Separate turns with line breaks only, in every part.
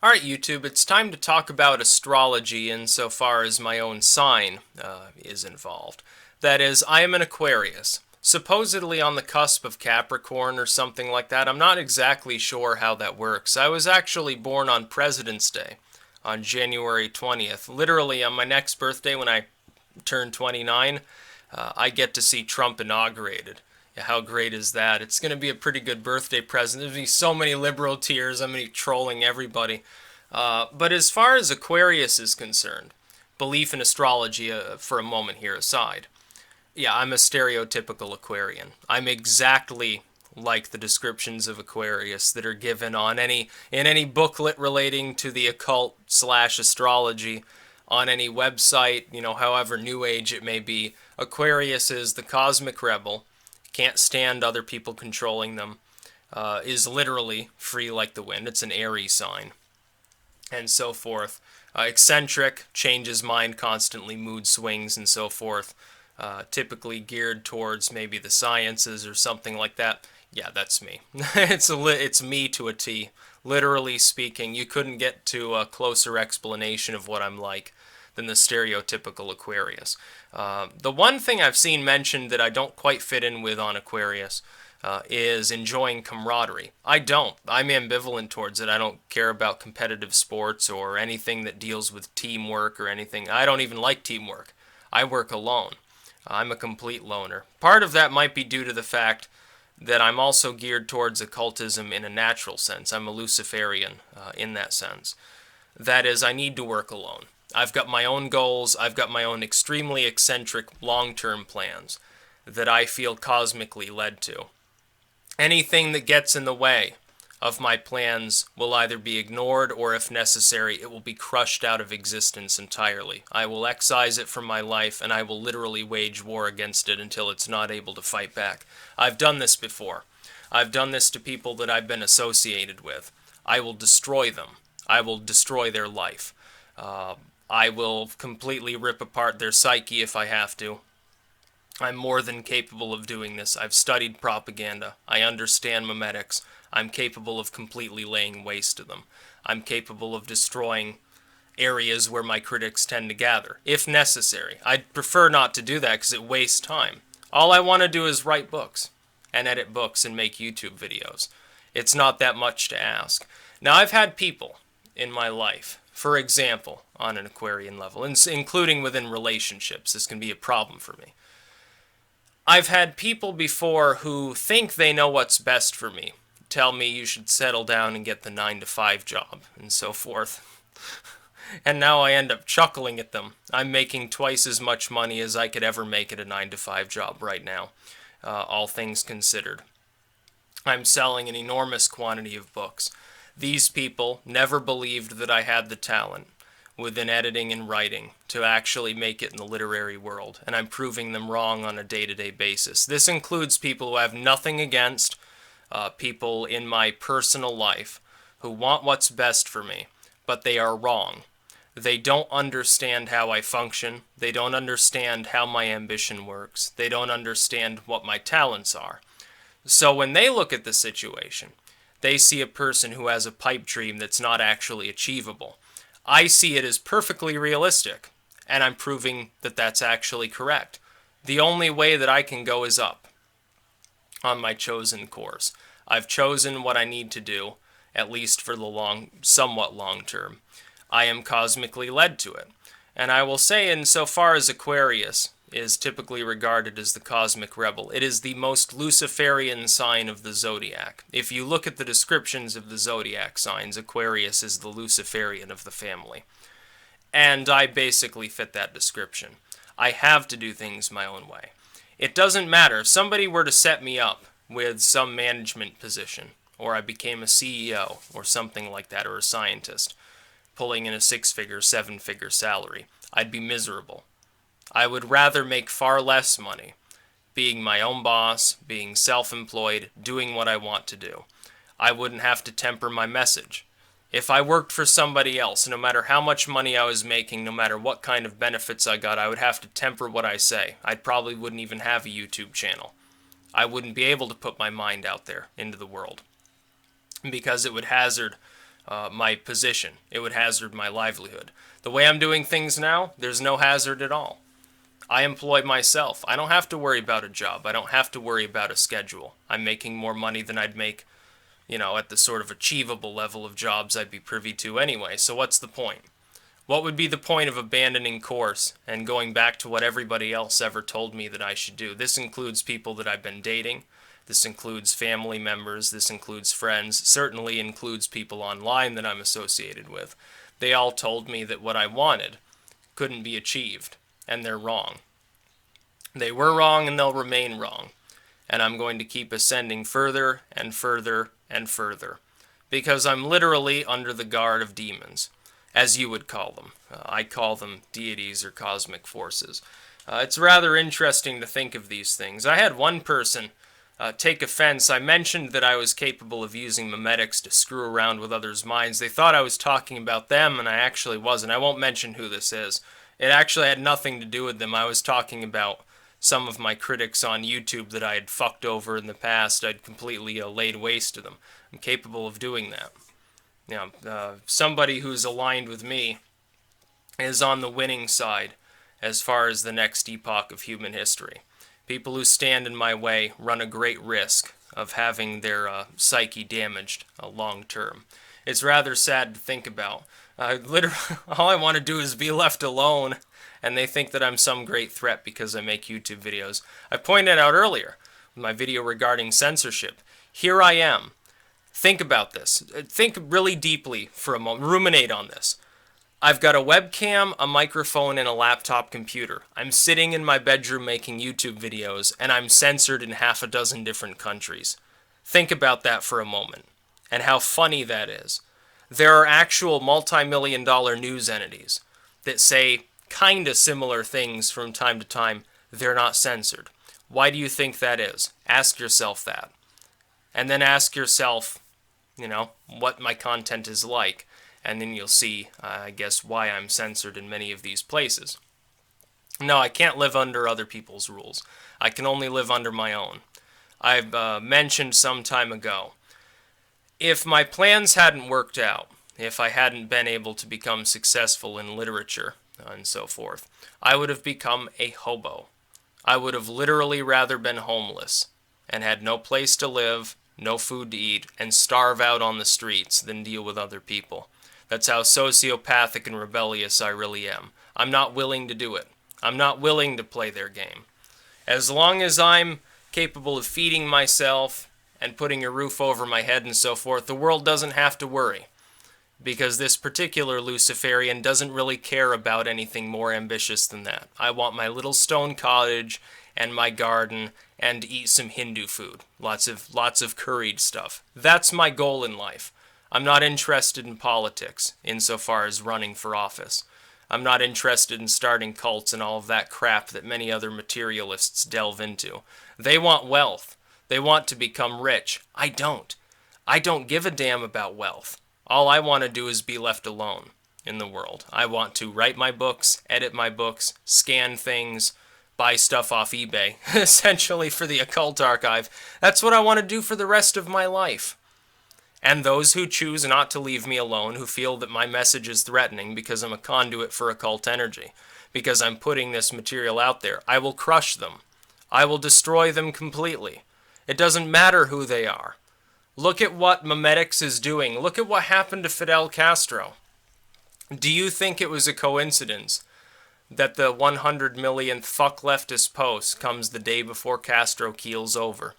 Alright, YouTube, it's time to talk about astrology insofar as my own sign is involved. That is, I am an Aquarius, supposedly on the cusp of Capricorn or something like that. I'm not exactly sure how that works. I was actually born on President's Day, on January 20th. Literally, on my next birthday, when I turn 29, I get to see Trump inaugurated. Yeah, how great is that? It's going to be a pretty good birthday present. There's going to be so many liberal tears. I'm going to be trolling everybody. But as far as Aquarius is concerned, belief in astrology for a moment here aside, yeah, I'm a stereotypical Aquarian. I'm exactly like the descriptions of Aquarius that are given on in any booklet relating to the occult slash astrology, on any website, however new age it may be. Aquarius is the cosmic rebel, can't stand other people controlling them, is literally free like the wind. It's an Aries sign, and so forth. Eccentric, changes mind constantly, mood swings, and so forth. Typically geared towards maybe the sciences or something like that. Yeah, that's me. It's me to a T. Literally speaking, you couldn't get to a closer explanation of what I'm like than the stereotypical Aquarius. The one thing I've seen mentioned that I don't quite fit in with on Aquarius is enjoying camaraderie. I don't. I'm ambivalent towards it. I don't care about competitive sports or anything that deals with teamwork or anything. I don't even like teamwork. I work alone. I'm a complete loner. Part of that might be due to the fact that I'm also geared towards occultism in a natural sense. I'm a Luciferian in that sense. That is, I need to work alone. I've got my own goals. I've got my own extremely eccentric long-term plans that I feel cosmically led to. Anything that gets in the way of my plans will either be ignored or, if necessary, it will be crushed out of existence entirely. I will excise it from my life and I will literally wage war against it until it's not able to fight back. I've done this before. I've done this to people that I've been associated with. I will destroy them. I will destroy their life. I will completely rip apart their psyche if I have to. I'm more than capable of doing this. I've studied propaganda. I understand memetics. I'm capable of completely laying waste to them. I'm capable of destroying areas where my critics tend to gather, if necessary. I'd prefer not to do that because it wastes time. All I want to do is write books and edit books and make YouTube videos. It's not that much to ask. Now, I've had people in my life, for example, on an Aquarian level, including within relationships. This can be a problem for me. I've had people before who think they know what's best for me, tell me you should settle down and get the 9-to-5 job, and so forth. And now I end up chuckling at them. I'm making twice as much money as I could ever make at a 9-to-5 job right now, all things considered. I'm selling an enormous quantity of books. These people never believed that I had the talent within editing and writing to actually make it in the literary world, and I'm proving them wrong on a day-to-day basis. This includes people who have nothing against people in my personal life who want what's best for me, but they are wrong. They don't understand how I function. They don't understand how my ambition works. They don't understand what my talents are. So when they look at the situation, they see a person who has a pipe dream that's not actually achievable. I see it as perfectly realistic, and I'm proving that that's actually correct. The only way that I can go is up on my chosen course. I've chosen what I need to do, at least for the somewhat long term. I am cosmically led to it. And I will say, insofar as Aquarius is typically regarded as the cosmic rebel, it is the most Luciferian sign of the zodiac. If you look at the descriptions of the zodiac signs, Aquarius is the Luciferian of the family. And I basically fit that description. I have to do things my own way. It doesn't matter if somebody were to set me up with some management position, or I became a CEO or something like that, or a scientist, pulling in a 6-figure, 7-figure salary. I'd be miserable. I would rather make far less money, being my own boss, being self-employed, doing what I want to do. I wouldn't have to temper my message. If I worked for somebody else, no matter how much money I was making, no matter what kind of benefits I got, I would have to temper what I say. I probably wouldn't even have a YouTube channel. I wouldn't be able to put my mind out there into the world, because it would hazard my position. It would hazard my livelihood. The way I'm doing things now, there's no hazard at all. I employ myself. I don't have to worry about a job. I don't have to worry about a schedule. I'm making more money than I'd make, at the sort of achievable level of jobs I'd be privy to anyway. So what's the point? What would be the point of abandoning course and going back to what everybody else ever told me that I should do? This includes people that I've been dating. This includes family members. This includes friends. Certainly includes people online that I'm associated with. They all told me that what I wanted couldn't be achieved, and they're wrong. They were wrong, and they'll remain wrong. And I'm going to keep ascending further and further and further, because I'm literally under the guard of demons, as you would call them. I call them deities or cosmic forces. It's rather interesting to think of these things. I had one person take offense. I mentioned that I was capable of using memetics to screw around with others' minds. They thought I was talking about them, and I actually wasn't. I won't mention who this is. It actually had nothing to do with them. I was talking about some of my critics on YouTube that I had fucked over in the past. I'd completely laid waste to them. I'm capable of doing that. Somebody who's aligned with me is on the winning side as far as the next epoch of human history. People who stand in my way run a great risk of having their psyche damaged long term. It's rather sad to think about. Literally, all I want to do is be left alone, and they think that I'm some great threat because I make YouTube videos. I pointed out earlier in my video regarding censorship. Here I am. Think about this. Think really deeply for a moment. Ruminate on this. I've got a webcam, a microphone, and a laptop computer. I'm sitting in my bedroom making YouTube videos, and I'm censored in half a dozen different countries. Think about that for a moment, and how funny that is. There are actual multi-million-dollar news entities that say kinda similar things from time to time. They're not censored. Why do you think that is? Ask yourself that. And then ask yourself, what my content is like. And then you'll see, I guess, why I'm censored in many of these places. No, I can't live under other people's rules. I can only live under my own. I've mentioned some time ago, if my plans hadn't worked out, if I hadn't been able to become successful in literature and so forth, I would have become a hobo. I would have literally rather been homeless and had no place to live, no food to eat, and starve out on the streets than deal with other people. That's how sociopathic and rebellious I really am. I'm not willing to do it. I'm not willing to play their game. As long as I'm capable of feeding myself and putting a roof over my head and so forth, the world doesn't have to worry. Because this particular Luciferian doesn't really care about anything more ambitious than that. I want my little stone cottage and my garden and eat some Hindu food. Lots of curried stuff. That's my goal in life. I'm not interested in politics insofar as running for office. I'm not interested in starting cults and all of that crap that many other materialists delve into. They want wealth. They want to become rich. I don't. I don't give a damn about wealth. All I want to do is be left alone in the world. I want to write my books, edit my books, scan things, buy stuff off eBay, essentially for the occult archive. That's what I want to do for the rest of my life. And those who choose not to leave me alone, who feel that my message is threatening because I'm a conduit for occult energy, because I'm putting this material out there, I will crush them. I will destroy them completely. It doesn't matter who they are. Look at what memetics is doing. Look at what happened to Fidel Castro. Do you think it was a coincidence that the 100 millionth fuck leftist post comes the day before Castro keels over?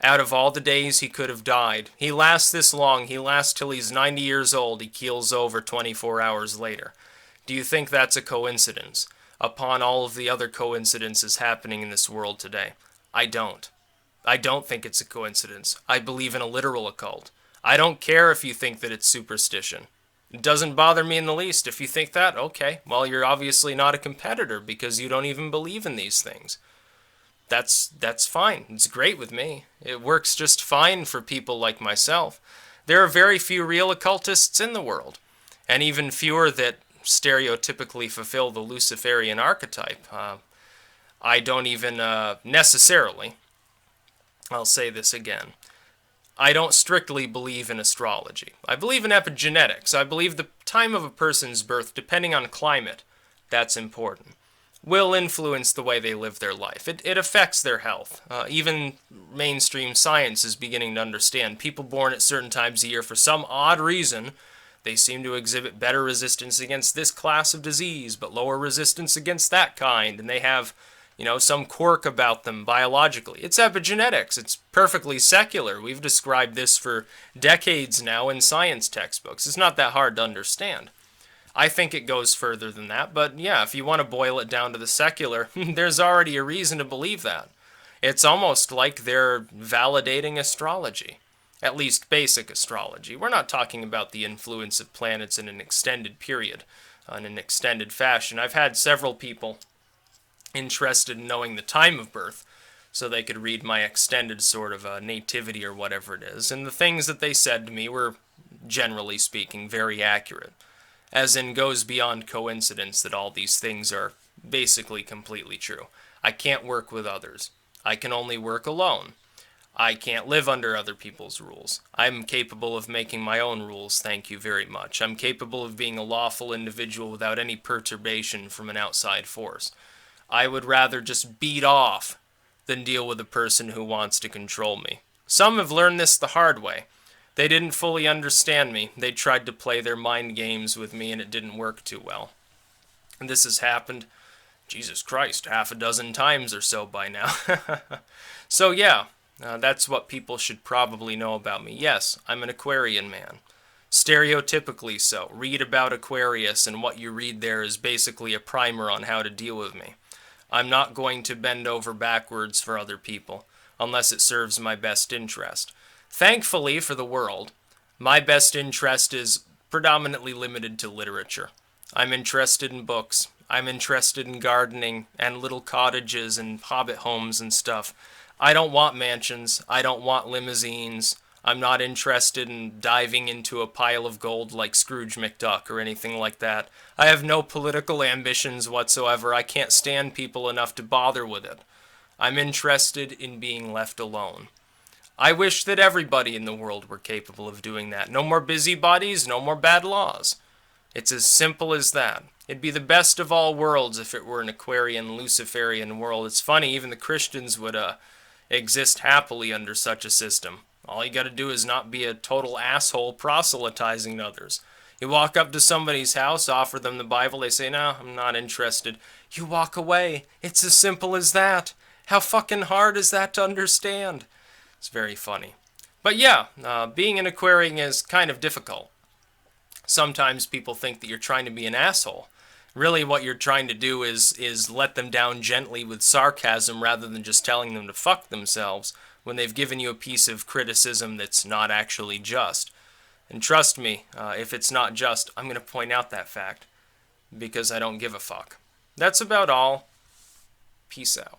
Out of all the days he could have died, he lasts this long, he lasts till he's 90 years old, he keels over 24 hours later. Do you think that's a coincidence, upon all of the other coincidences happening in this world today? I don't. I don't think it's a coincidence. I believe in a literal occult. I don't care if you think that it's superstition. It doesn't bother me in the least. If you think that, okay, well, you're obviously not a competitor because you don't even believe in these things. That's fine. It's great with me. It works just fine for people like myself. There are very few real occultists in the world, and even fewer that stereotypically fulfill the Luciferian archetype. I don't even necessarily, I'll say this again, I don't strictly believe in astrology. I believe in epigenetics. I believe the time of a person's birth, depending on climate, that's important, will influence the way they live their life. It affects their health. Even mainstream science is beginning to understand people born at certain times of year, for some odd reason, they seem to exhibit better resistance against this class of disease, but lower resistance against that kind, and they have, some quirk about them biologically. It's epigenetics. It's perfectly secular. We've described this for decades now in science textbooks. It's not that hard to understand. I think it goes further than that, but yeah, if you want to boil it down to the secular, there's already a reason to believe that. It's almost like they're validating astrology, at least basic astrology. We're not talking about the influence of planets in an extended period, in an extended fashion. I've had several people interested in knowing the time of birth so they could read my extended sort of nativity or whatever it is, and the things that they said to me were, generally speaking, very accurate. As in, goes beyond coincidence that all these things are basically completely true. I can't work with others. I can only work alone. I can't live under other people's rules. I'm capable of making my own rules, thank you very much. I'm capable of being a lawful individual without any perturbation from an outside force. I would rather just beat off than deal with a person who wants to control me. Some have learned this the hard way. They didn't fully understand me. They tried to play their mind games with me, and it didn't work too well. And this has happened, Jesus Christ, half a dozen times or so by now. So yeah, that's what people should probably know about me. Yes, I'm an Aquarian man. Stereotypically so. Read about Aquarius, and what you read there is basically a primer on how to deal with me. I'm not going to bend over backwards for other people, unless it serves my best interest. Thankfully for the world, my best interest is predominantly limited to literature. I'm interested in books. I'm interested in gardening and little cottages and hobbit homes and stuff. I don't want mansions. I don't want limousines. I'm not interested in diving into a pile of gold like Scrooge McDuck or anything like that. I have no political ambitions whatsoever. I can't stand people enough to bother with it. I'm interested in being left alone. I wish that everybody in the world were capable of doing that. No more busybodies, no more bad laws. It's as simple as that. It'd be the best of all worlds if it were an Aquarian, Luciferian world. It's funny, even the Christians would exist happily under such a system. All you gotta do is not be a total asshole proselytizing others. You walk up to somebody's house, offer them the Bible, they say, no, I'm not interested. You walk away. It's as simple as that. How fucking hard is that to understand? It's very funny. But yeah, being an Aquarian is kind of difficult. Sometimes people think that you're trying to be an asshole. Really what you're trying to do is let them down gently with sarcasm rather than just telling them to fuck themselves when they've given you a piece of criticism that's not actually just. And trust me, if it's not just, I'm going to point out that fact because I don't give a fuck. That's about all. Peace out.